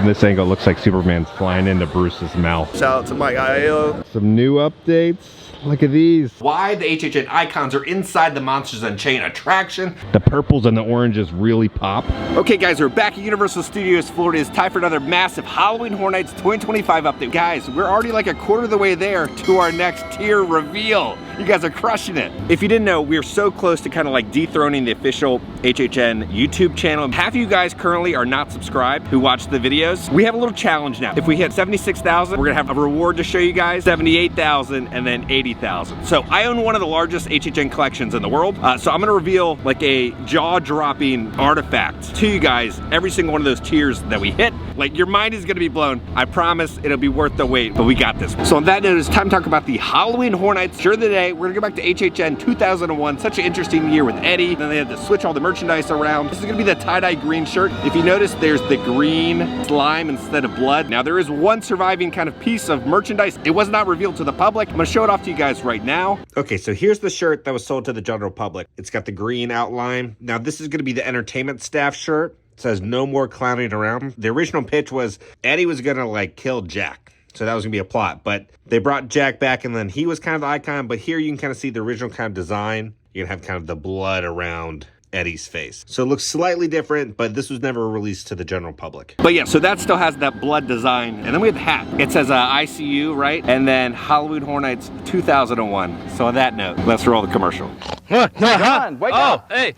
From this angle, it looks like Superman's flying into Bruce's mouth. Shout out to Mike IO. Some new updates. Look at these. Why the HHN icons are inside the Monsters Unchained attraction. The purples and the oranges really pop. Okay guys, we're back at Universal Studios Florida. It's time for another massive Halloween Horror Nights 2025 update. Guys, we're already like a quarter of the way there to our next tier reveal. You guys are crushing it. If you didn't know, we're so close to kind of like dethroning the official HHN YouTube channel. Half of you guys currently are not subscribed who watch the videos. We have a little challenge now. If we hit 76,000, we're gonna have a reward to show you guys, 78,000 and then 80,000. So I own one of the largest HHN collections in the world. So I'm gonna reveal like a jaw-dropping artifact to you guys every single one of those tiers that we hit. Like your mind is gonna be blown. I promise it'll be worth the wait, but we got this. So on that note, it's time to talk about the Halloween Horror Nights. Sure of the day, we're gonna go back to HHN 2001. Such an interesting year with Eddie. Then they had to switch all the merchandise around. This is gonna be the tie-dye green shirt. If you notice, there's the green slime instead of blood. Now there is one surviving kind of piece of merchandise. It was not revealed to the public. I'm gonna show it off to you guys right now. Okay, so here's the shirt that was sold to the general public. It's got the green outline. Now this is gonna be the entertainment staff shirt. It says no more clowning around. The original pitch was Eddie was gonna like kill Jack. So that was gonna be a plot, but they brought Jack back and then he was kind of the icon, but here you can kind of see the original kind of design. You're gonna have kind of the blood around Eddie's face. So it looks slightly different, but this was never released to the general public. But yeah, so that still has that blood design. And then we have the hat. It says ICU, right? And then Halloween Horror Nights 2001. So on that note, let's roll the commercial. John, wake up. Hey.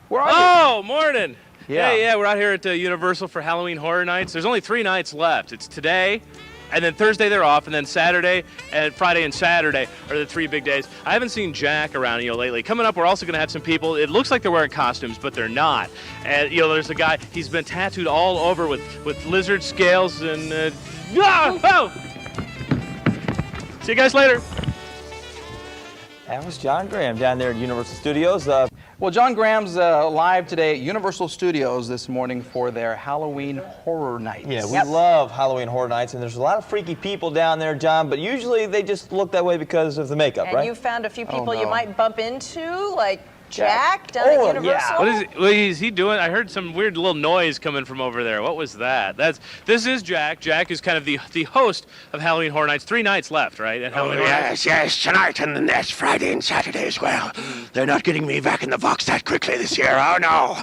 Where are you? Oh, morning. Yeah. Yeah, we're out here at Universal for Halloween Horror Nights. There's only 3 nights left. It's today, and then Thursday they're off, and then Saturday and Friday and Saturday are the 3 big days. I haven't seen Jack around, lately. Coming up, we're also going to have some people. It looks like they're wearing costumes, but they're not. And, there's a guy, he's been tattooed all over with lizard scales and, oh! See you guys later. That was John Graham down there at Universal Studios. Well, John Graham's live today at Universal Studios this morning for their Halloween Horror Nights. Yeah, we love Halloween Horror Nights, and there's a lot of freaky people down there, John, but usually they just look that way because of the makeup, right? And you found a few people you might bump into, like Jack down at Universal? Yeah. What is he doing? I heard some weird little noise coming from over there. What was that? This is Jack. Jack is kind of the host of Halloween Horror Nights. 3 nights left, right? And Yes, tonight and then next Friday and Saturday as well. They're not getting me back in the box that quickly this year. Oh no.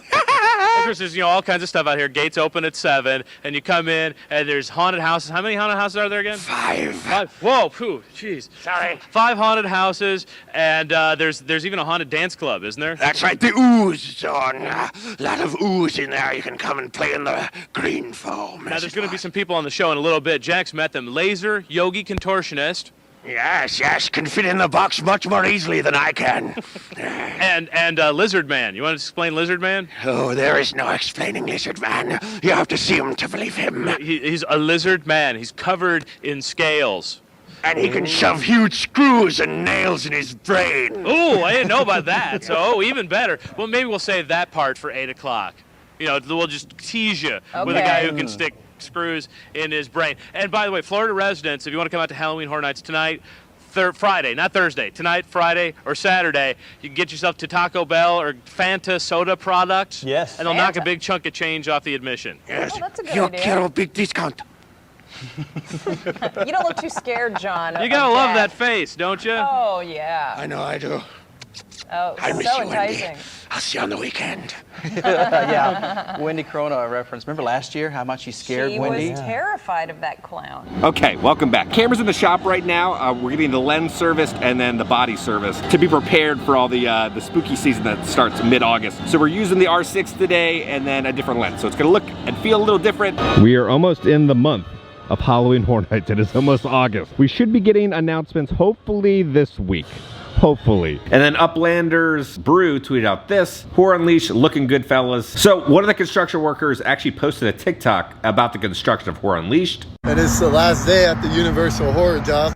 Of course, there's all kinds of stuff out here. Gates open at 7, and you come in, and there's haunted houses. How many haunted houses are there again? 5. Whoa, phew, jeez. Sorry. 5 haunted houses, and there's even a haunted dance club, isn't there? That's right, the ooze is on. A lot of ooze in there. You can come and play in the green foam. Now, there's going to be some people on the show in a little bit. Jack's met them. Laser, Yogi Contortionist. Yes, can fit in the box much more easily than I can. and Lizard Man. You want to explain Lizard Man? Oh, there is no explaining Lizard Man. You have to see him to believe him. He's a lizard man. He's covered in scales. And he can shove huge screws and nails in his brain. Oh, I didn't know about that. So, even better. Well, maybe we'll save that part for 8 o'clock. We'll just tease you with a guy who can stick screws in his brain. And by the way, Florida residents, if you want to come out to Halloween Horror Nights tonight, Friday, not Thursday, tonight, Friday, or Saturday, you can get yourself to Taco Bell or Fanta soda products. Yes. And they'll knock a big chunk of change off the admission. Yes. Oh, that's a good You idea. get a big discount. You don't look too scared, John. You gotta love that face, don't you? Oh, yeah. I know I do. Oh, I miss so you, Wendy. enticing. I'll see you on the weekend. Yeah, Wendy Corona reference. Remember last year how much you scared She Wendy? was terrified of that clown. Okay, welcome back. Camera's in the shop right now. We're getting the lens serviced and then the body service to be prepared for all the spooky season that starts mid-August. So we're using the R6 today and then a different lens. So it's gonna look and feel a little different. We are almost in the month of Halloween Horror Nights. It is almost August. We should be getting announcements hopefully this week. Hopefully. And then Uplander's Brew tweeted out this: Horror Unleashed, looking good, fellas. So one of the construction workers actually posted a TikTok about the construction of Horror Unleashed. And it's the last day at the Universal Horror job.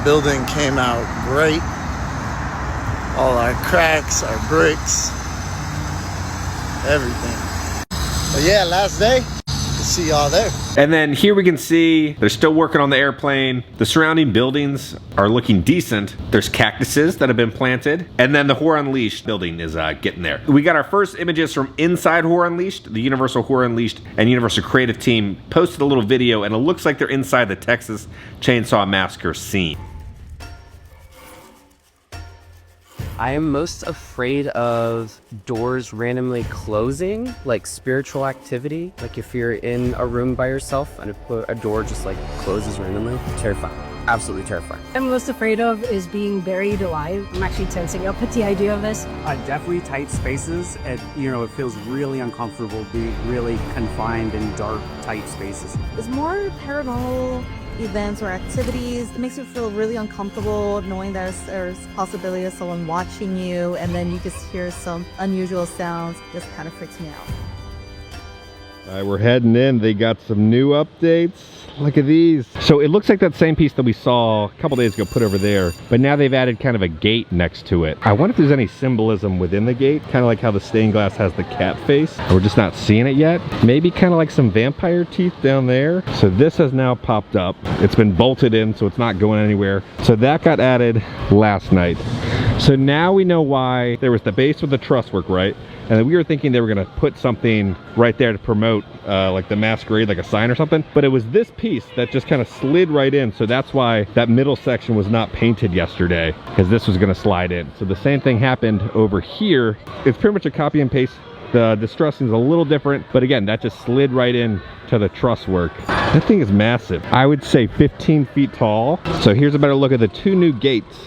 Building came out great. All our cracks, our bricks, everything. But yeah, last day. The see y'all there. And then here we can see they're still working on the airplane. The surrounding buildings are looking decent. There's cactuses that have been planted. And then the Horror Unleashed building is getting there. We got our first images from inside Horror Unleashed. The Universal Horror Unleashed and Universal Creative team posted a little video, and it looks like they're inside the Texas Chainsaw Massacre scene. I am most afraid of doors randomly closing, like spiritual activity. Like if you're in a room by yourself and a door just like closes randomly, terrifying. Absolutely terrifying. I'm most afraid of is being buried alive. I'm actually tensing up at the idea of this. Definitely tight spaces. It feels really uncomfortable being really confined in dark, tight spaces. It's more paranormal events or activities. It makes you feel really uncomfortable knowing there's possibility of someone watching you, and then you just hear some unusual sounds. Just kind of freaks me out. All right, we're heading in. They got some new updates. Look at these. So it looks like that same piece that we saw a couple days ago put over there, but now they've added kind of a gate next to it. I wonder if there's any symbolism within the gate, kind of like how the stained glass has the cat face. We're just not seeing it yet. Maybe kind of like some vampire teeth down there. So this has now popped up. It's been bolted in, so it's not going anywhere. So that got added last night. So now we know why there was the base with the truss work, right? And then we were thinking they were gonna put something right there to promote like the masquerade, like a sign or something. But it was this piece that just kind of slid right in. So that's why that middle section was not painted yesterday, because this was gonna slide in. So the same thing happened over here. It's pretty much a copy and paste. The distressing is a little different, but again, that just slid right in to the truss work. That thing is massive. I would say 15 feet tall. So here's a better look at the two new gates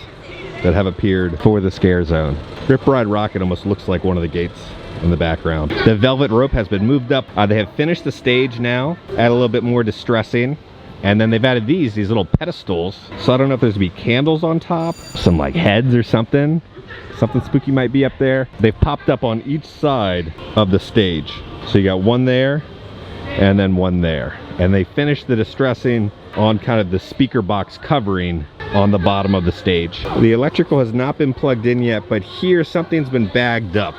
that have appeared for the scare zone. Rip Ride Rocket almost looks like one of the gates in the background. The velvet rope has been moved up. They have finished the stage now, add a little bit more distressing. And then they've added these little pedestals. So I don't know if there's gonna be candles on top, some like heads or something. Something spooky might be up there. They've popped up on each side of the stage. So you got one there and then one there. And they finished the distressing on kind of the speaker box covering on the bottom of the stage. The electrical has not been plugged in yet, but here something's been bagged up.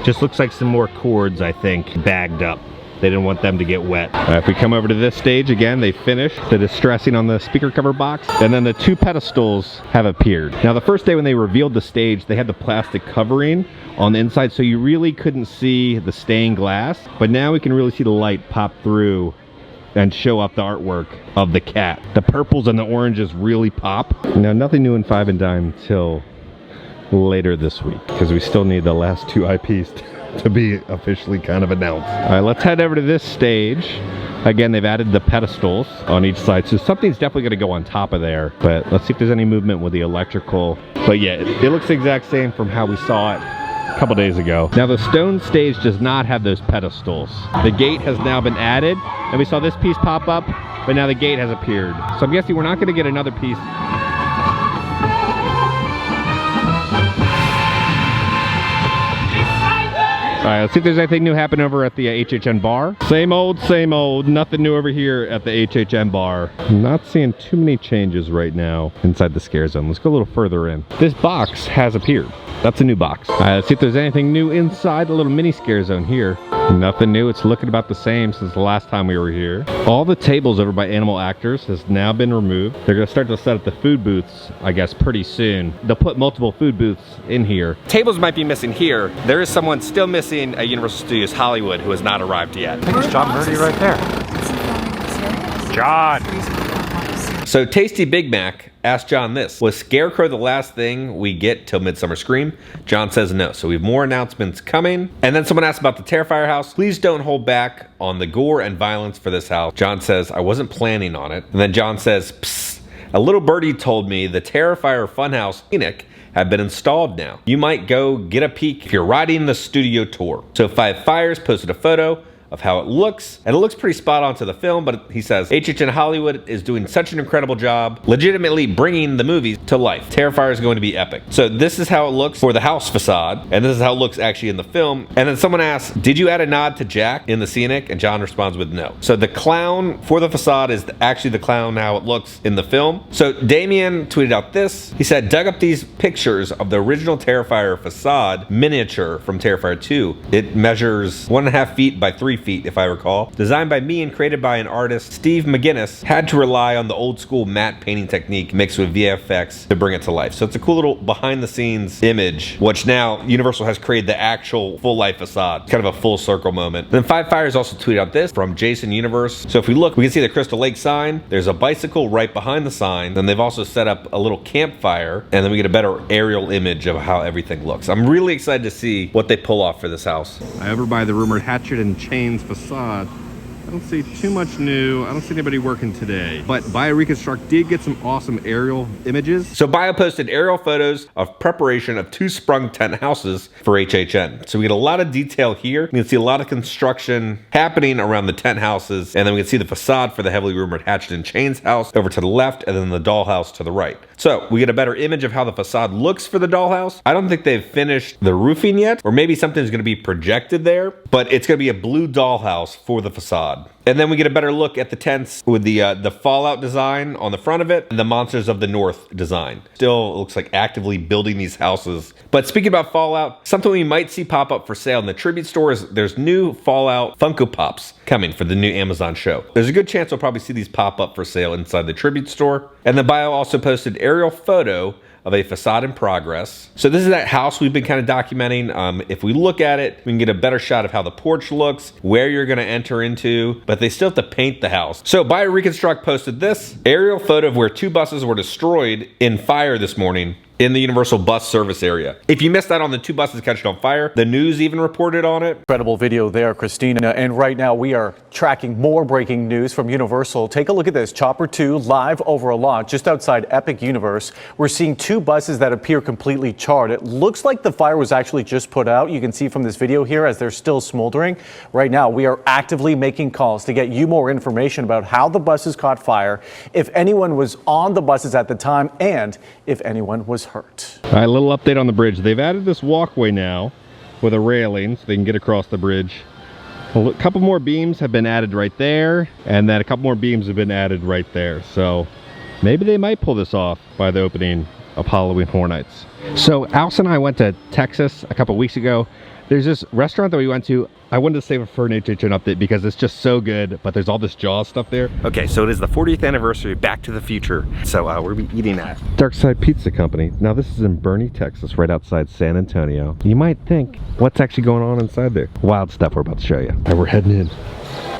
Just looks like some more cords, I think, bagged up. They didn't want them to get wet. If we come over to this stage again, they finished the distressing on the speaker cover box, and then the two pedestals have appeared. Now the first day when they revealed the stage, they had the plastic covering on the inside, so you really couldn't see the stained glass, but now we can really see the light pop through and show up the artwork of the cat. The purples and the oranges really pop. Now nothing new in 5 and Dime till later this week, because we still need the last two IPs to be officially kind of announced. All right, let's head over to this stage. Again, they've added the pedestals on each side, so something's definitely gonna go on top of there, but let's see if there's any movement with the electrical. But yeah, it looks the exact same from how we saw it a couple days ago. Now the stone stage does not have those pedestals. The gate has now been added, and we saw this piece pop up, but now the gate has appeared. So I'm guessing we're not gonna get another piece. All right, let's see if there's anything new happening over at the HHN bar. Same old, nothing new over here at the HHN bar. I'm not seeing too many changes right now inside the scare zone. Let's go a little further in. This box has appeared. That's a new box. All right, let's see if there's anything new inside the little mini scare zone here. Nothing new. It's looking about the same since the last time we were here. All the tables over by Animal Actors has now been removed. They're gonna start to set up the food booths, I guess, pretty soon. They'll put multiple food booths in here. Tables might be missing here. There is someone still missing at Universal Studios Hollywood who has not arrived yet. I think it's John Murdy right there. John! So Tasty Big Mac asked John this: was Scarecrow the last thing we get till Midsummer Scream? John says no. So we have more announcements coming. And then someone asked about the Terrifier house. Please don't hold back on the gore and violence for this house. John says, I wasn't planning on it. And then John says, psst, a little birdie told me the Terrifier Funhouse Scenic have been installed now. You might go get a peek if you're riding the studio tour. So Five Fires posted a photo of how it looks, and it looks pretty spot on to the film, but he says HHN Hollywood is doing such an incredible job legitimately bringing the movies to life. Terrifier is going to be epic. So this is how it looks for the house facade, and this is how it looks actually in the film. And then someone asks, did you add a nod to Jack in the scenic? And John responds with no. So the clown for the facade is actually the clown how it looks in the film. So Damien tweeted out this. He said, dug up these pictures of the original Terrifier facade miniature from Terrifier 2. It measures 1.5 feet by 3 feet feet, if I recall. Designed by me and created by an artist, Steve McGinnis, had to rely on the old school matte painting technique mixed with VFX to bring it to life. So it's a cool little behind the scenes image, which now Universal has created the actual full life facade. It's kind of a full circle moment. Then Five Fires also tweeted out this from Jason Universe. So if we look, we can see the Crystal Lake sign. There's a bicycle right behind the sign. Then they've also set up a little campfire, and then we get a better aerial image of how everything looks. I'm really excited to see what they pull off for this house. Over by the rumored hatchet and chains facade, I don't see too much new. I don't see anybody working today. But Bio Reconstruct did get some awesome aerial images. So Bio posted aerial photos of preparation of 2 sprung tent houses for HHN. So we get a lot of detail here. We can see a lot of construction happening around the tent houses. And then we can see the facade for the heavily rumored hatchet and chains house over to the left, and then the dollhouse to the right. So we get a better image of how the facade looks for the dollhouse. I don't think they've finished the roofing yet, or maybe something's gonna be projected there, but it's gonna be a blue dollhouse for the facade. And then we get a better look at the tents with the Fallout design on the front of it and the Monsters of the North design. Still looks like actively building these houses. But speaking about Fallout, something we might see pop up for sale in the Tribute store is there's new Fallout Funko Pops coming for the new Amazon show. There's a good chance we'll probably see these pop up for sale inside the Tribute store. And the Bio also posted aerial photo of a facade in progress. So this is that house we've been kind of documenting. If we look at it, we can get a better shot of how the porch looks, where you're gonna enter into, but they still have to paint the house. So Bio Reconstruct posted this aerial photo of where 2 buses were destroyed in fire this morning in the Universal bus service area. If you missed that on the 2 buses catching on fire, the news even reported on it. Incredible video there, Christina. And right now we are tracking more breaking news from Universal. Take a look at this. Chopper 2 live over a lot just outside Epic Universe. We're seeing 2 buses that appear completely charred. It looks like the fire was actually just put out. You can see from this video here as they're still smoldering. Right now we are actively making calls to get you more information about how the buses caught fire, if anyone was on the buses at the time, and if anyone was hurt. All right, a little update on the bridge. They've added this walkway now with a railing so they can get across the bridge. A couple more beams have been added right there, and then a couple more beams have been added right there. So maybe they might pull this off by the opening of Halloween Horror Nights. So Alice and I went to Texas a couple weeks ago. There's this restaurant that we went to. I wanted to save it for an HHN update because it's just so good, but there's all this Jaws stuff there. Okay, so it is the 40th anniversary of Back to the Future. So we're gonna be eating at Dark Side Pizza Company. Now this is in Boerne, Texas, right outside San Antonio. You might think, what's actually going on inside there? Wild stuff we're about to show you. All right, we're heading in.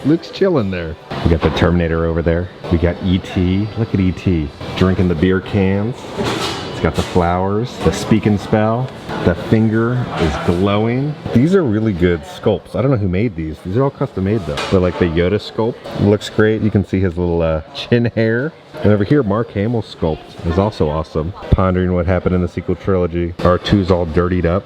Luke's chilling there. We got the Terminator over there. We got E.T. Look at E.T. drinking the beer cans. It's got the flowers, the speak and spell. The finger is glowing. These are really good sculpts. I don't know who made these. These are all custom made though. But like the Yoda sculpt looks great. You can see his little chin hair. And over here, Mark Hamill's sculpt is also awesome. Pondering what happened in the sequel trilogy. R2's all dirtied up.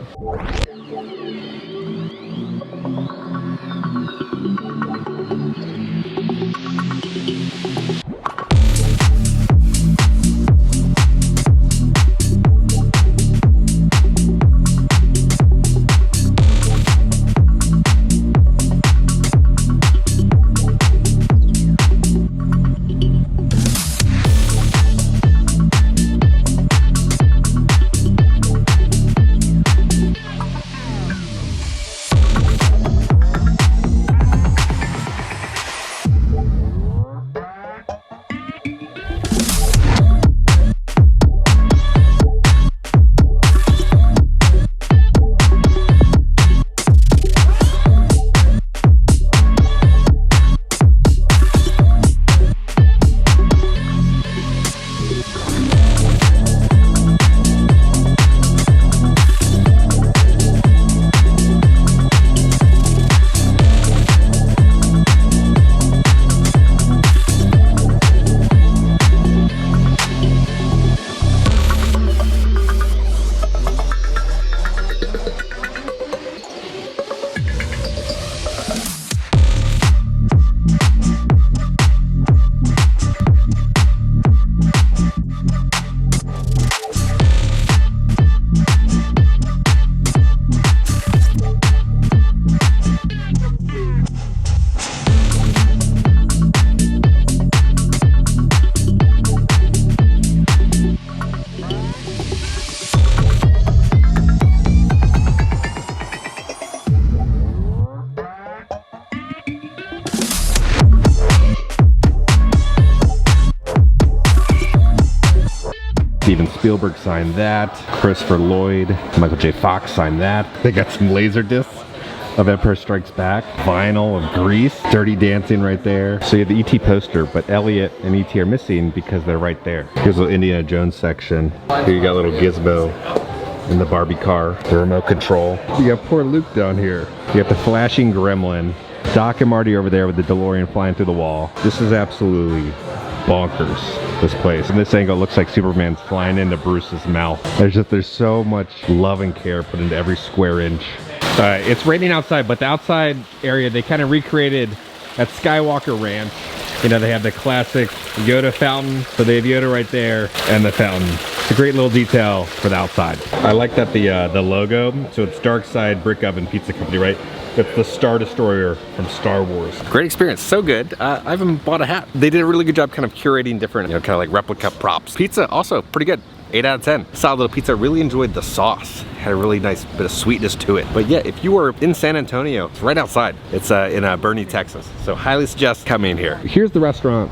Spielberg signed that. Christopher Lloyd, Michael J. Fox signed that. They got some laser discs of Empire Strikes Back, vinyl of Grease, Dirty Dancing right there. So you have the E.T. poster, but Elliot and E.T. are missing because they're right there. Here's the Indiana Jones section. Here you got little Gizmo in the Barbie car, the remote control. You got poor Luke down here. You got the flashing gremlin. Doc and Marty over there with the DeLorean flying through the wall. This is absolutely bonkers, this place. From this angle, it looks like Superman's flying into Bruce's mouth. There's so much love and care put into every square inch. It's raining outside, but the outside area they kind of recreated at Skywalker Ranch. You know, they have the classic Yoda fountain, so they have Yoda right there and the fountain. It's a great little detail for the outside. I like that the logo, so it's Dark Side Brick Oven Pizza Company, right? It's the Star Destroyer from Star Wars. Great experience, so good. I haven't bought a hat. They did a really good job kind of curating different, kind of like replica props. Pizza also pretty good. 8 out of 10. Solid little pizza. Really enjoyed the sauce. Had a really nice bit of sweetness to it. But yeah, if you were in San Antonio, it's right outside. It's in Boerne, Texas. So highly suggest coming here. Here's the restaurant.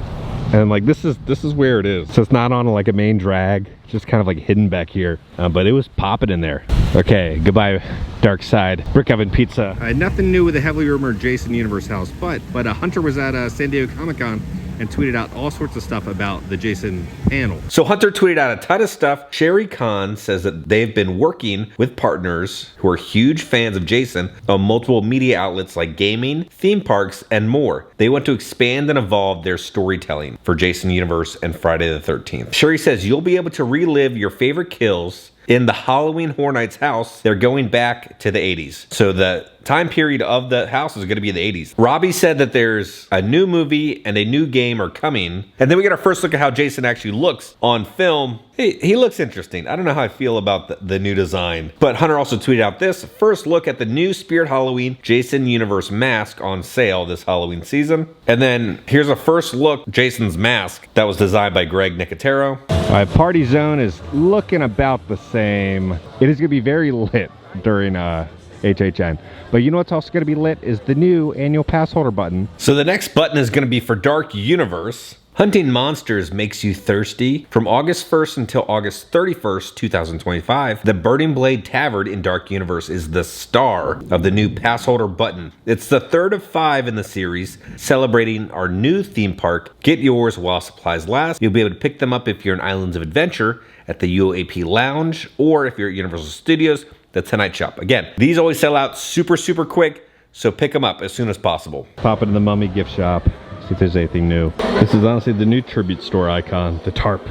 And like this is where it is. So it's not on like a main drag, just kind of like hidden back here. But it was popping in there. Okay, goodbye Dark Side Brick Oven Pizza. Nothing new with the heavily rumored Jason Universe house, but Hunter was at San Diego Comic-Con and tweeted out all sorts of stuff about the Jason panel. So Hunter tweeted out a ton of stuff. Sherry Khan says that they've been working with partners who are huge fans of Jason on multiple media outlets like gaming, theme parks, and more. They want to expand and evolve their storytelling for Jason Universe and Friday the 13th. Sherry says you'll be able to relive your favorite kills in the Halloween Horror Nights house. They're going back to the 80s. So the time period of the house is going to be the 80s. Robbie said that there's a new movie and a new game are coming. And then we get our first look at how Jason actually looks on film. He looks interesting. I don't know how I feel about the new design. But Hunter also tweeted out this. First look at the new Spirit Halloween Jason Universe mask on sale this Halloween season. And then here's a first look, Jason's mask that was designed by Greg Nicotero. All right, Party Zone is looking about the same. It is going to be very lit during HHN. But you know what's also going to be lit is the new annual pass holder button. So the next button is going to be for Dark Universe. Hunting monsters makes you thirsty. From August 1st until August 31st, 2025, the Burning Blade Tavern in Dark Universe is the star of the new pass holder button. It's the third of 5 in the series, celebrating our new theme park. Get yours while supplies last. You'll be able to pick them up if you're in Islands of Adventure at the UAP Lounge, or if you're at Universal Studios, the Tonight Shop. Again, these always sell out super quick, so pick them up as soon as possible. Pop into the Mummy gift shop, see if there's anything new. This is honestly the new tribute store icon, the tarp.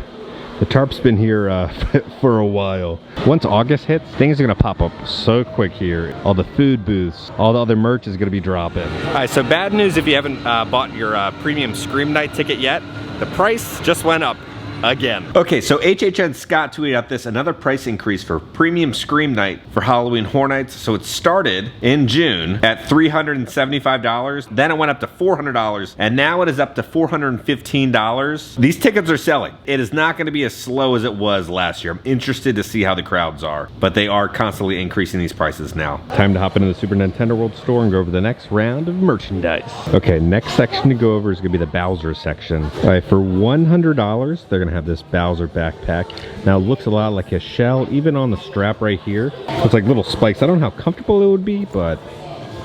The tarp's been here for a while. Once August hits, things are gonna pop up so quick here. All the food booths, all the other merch is gonna be dropping. All right, so bad news if you haven't bought your premium Scream Night ticket yet. The price just went up again. Okay, so HHN Scott tweeted out this, another price increase for premium Scream Night for Halloween Horror Nights. So it started in June at $375, then it went up to $400, and now it is up to $415. These tickets are selling. It is not going to be as slow as it was last year. I'm interested to see how the crowds are, but they are constantly increasing these prices now. Time to hop into the Super Nintendo World store and go over the next round of merchandise. Okay, next section to go over is going to be the Bowser section. All right, for $100, they're going to have this Bowser backpack. Now it looks a lot like a shell, even on the strap right here. It's like little spikes. I don't know how comfortable it would be, but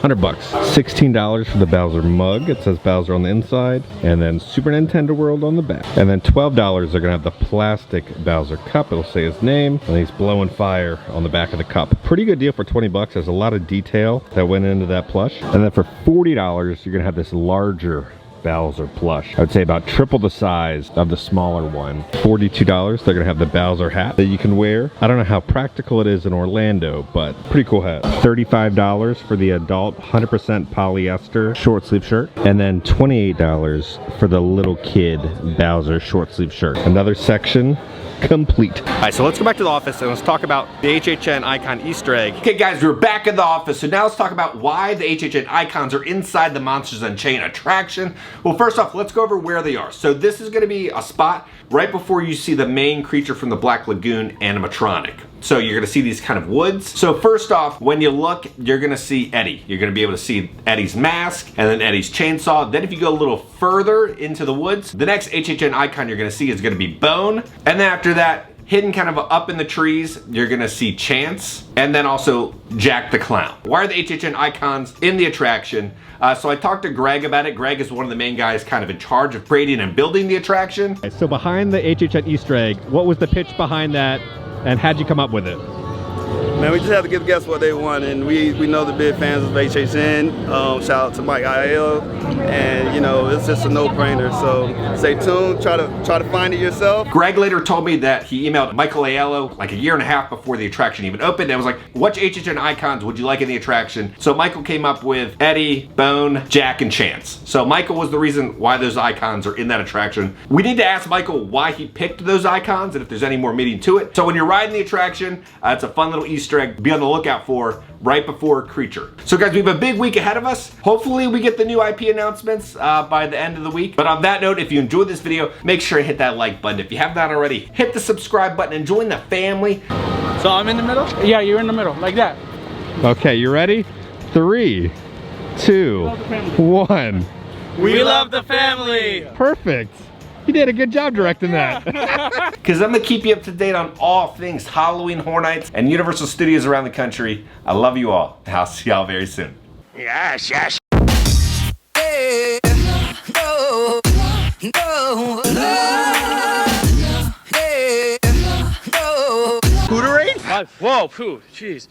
$100. $16 for the Bowser mug. It says Bowser on the inside, and then Super Nintendo World on the back. And then $12, they're gonna have the plastic Bowser cup. It'll say his name, and he's blowing fire on the back of the cup. Pretty good deal for 20 bucks. There's a lot of detail that went into that plush. And then for $40, you're gonna have this larger Bowser plush. I would say about triple the size of the smaller one. $42, they're gonna have the Bowser hat that you can wear. I don't know how practical it is in Orlando, but pretty cool hat. $35 for the adult 100% polyester short sleeve shirt, and then $28 for the little kid Bowser short sleeve shirt. Another section complete. All right, so let's go back to the office and let's talk about the HHN icon Easter egg. Okay guys, we're back in the office, so now let's talk about why the HHN icons are inside the Monsters Unchained attraction. Well, first off, let's go over where they are. So this is gonna be a spot right before you see the main creature from the Black Lagoon animatronic. So you're gonna see these kind of woods. So first off, when you look, you're gonna see Eddie. You're gonna be able to see Eddie's mask and then Eddie's chainsaw. Then if you go a little further into the woods, the next HHN icon you're gonna see is gonna be Bone. And then after that, hidden kind of up in the trees, you're gonna see Chance and then also Jack the Clown. Why are the HHN icons in the attraction? So I talked to Greg about it. Greg is one of the main guys kind of in charge of creating and building the attraction. So behind the HHN Easter egg, what was the pitch behind that and how'd you come up with it? Man, we just have to give guests what they want, and we know the big fans of HHN. Shout out to Mike IL, and you know it's just a no-brainer. So stay tuned, try to find it yourself. Greg later told me that he emailed Michael Aiello like a year and a half before the attraction even opened. And was like, "Which HHN icons would you like in the attraction?" So Michael came up with Eddie, Bone, Jack, and Chance. So Michael was the reason why those icons are in that attraction. We need to ask Michael why he picked those icons and if there's any more meaning to it. So when you're riding the attraction, it's a fun little Easter egg to be on the lookout for right before Creature. So guys, we have a big week ahead of us. Hopefully we get the new IP announcements by the end of the week. But on that note, if you enjoyed this video, make sure to hit that like button. If you have not already, hit the subscribe button and join the family. So I'm in the middle? Yeah, you're in the middle, like that. Okay, you ready? 3, 2, 1. We love the family. Perfect. You did a good job directing that. Because I'm gonna keep you up to date on all things Halloween Horror Nights and Universal Studios around the country. I love you all, and I'll see y'all very soon. Yes, yes. Hey, no, no, no, hey, no. Whoa, phew, jeez.